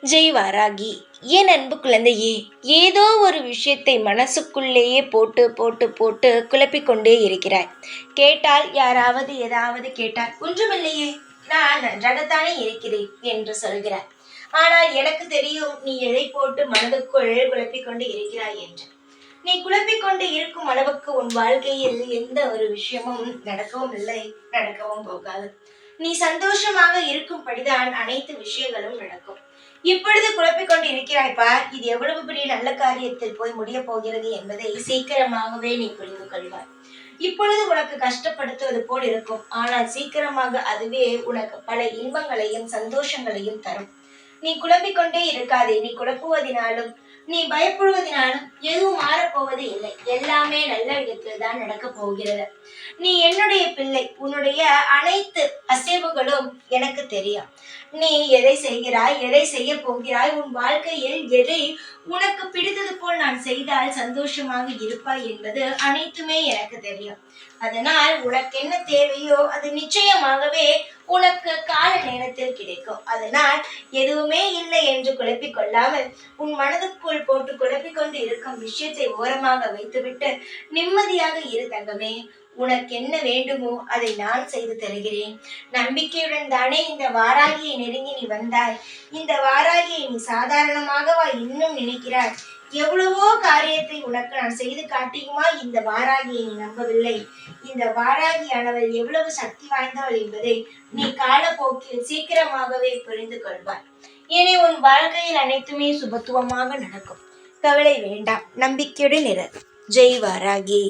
ஜெய் வாராகி. என் அன்பு குழந்தையே, ஏதோ ஒரு விஷயத்தை மனசுக்குள்ளேயே போட்டு போட்டு போட்டு குழப்பிக்கொண்டே இருக்கிறாய். கேட்டால் யாராவது ஏதாவது கேட்டால் ஒன்றுமில்லையே, நான் நன்றாகத்தானே இருக்கிறேன் என்று சொல்கிறாய். ஆனால் எனக்கு தெரியும் நீ எதை போட்டு மனதுக்குள் குழப்பிக்கொண்டு இருக்கிறாய் என்று. நீ குழப்பிக்கொண்டு இருக்கும் அளவுக்கு உன் வாழ்க்கையில் எந்த ஒரு விஷயமும் நடக்கவும் இல்லை, நடக்கவும் போகாது. நீ சந்தோஷமாக இருக்கும்படிதான் அனைத்து விஷயங்களும் நடக்கும். இப்பொழுது குழப்பிக்கொண்டு இருக்கிறாய்ப்பா, இது எவ்வளவு பெரிய நல்ல காரியத்தில் போய் முடிய போகிறது என்பதை சீக்கிரமாகவே நீ புரிந்து கொள்வாய். இப்பொழுது உனக்கு கஷ்டப்படுத்துவது போல் இருக்கும், ஆனால் சீக்கிரமாக அதுவே உனக்கு பல இன்பங்களையும் சந்தோஷங்களையும் தரும். நீ குழம்பிக்கொண்டே இருக்காதே. நீ குழப்புவதினாலும் நீ பயப்படுவதினாலும் எதுவும் மாறப்போவது இல்லை. எல்லாமே நல்ல விதத்தில் தான் நடக்க போகிறது. நீ என்னுடைய பிள்ளை. உன்னுடைய அனைத்து அசைவுகளும் எனக்கு தெரியும். நீ எதை செய்கிறாய், எதை செய்ய போகிறாய், உன் வாழ்க்கையில் எதை உனக்கு பிடித்தது போல் நான் செய்தால் சந்தோஷமாக இருப்பாய் என்பது அனைத்துமே எனக்கு தெரியும். அதனால் உனக்கு என்ன தேவையோ அது நிச்சயமாகவே உனக்கு கால நேரத்தில் கிடைக்கும். அதனால் எதுவுமே இல்லை என்று குழப்பிக் கொள்ளாமல் உன் மனதுக்குள் போட்டு குழப்பிக் கொண்டு இருக்கும் விஷயத்தை ஓரமாக வைத்துவிட்டு நிம்மதியாக இரு தங்கமே. உனக்கு என்ன வேண்டுமோ அதை நான் செய்து தருகிறேன். நம்பிக்கையுடன் தானே இந்த வாராகியை நெருங்கி நீ வந்தாய். இந்த வாராகியை நீ சாதாரணமாகவா இன்னும் நினைக்கிறாய்? எவ்வளவோ காரியத்தை உனக்கு நான் செய்து காட்டியுமா இந்த வாராகியை நீ நம்பவில்லை? இந்த வாராகியானவள் எவ்வளவு சக்தி வாய்ந்தவள் என்பதை நீ காலப்போக்கில் சீக்கிரமாகவே புரிந்து கொள்வாய். இனி உன் வாழ்க்கையில் அனைத்துமே சுபத்துவமாக நடக்கும். கவலை வேண்டாம், நம்பிக்கையுடன் இரு. ஜெய் வாராகி.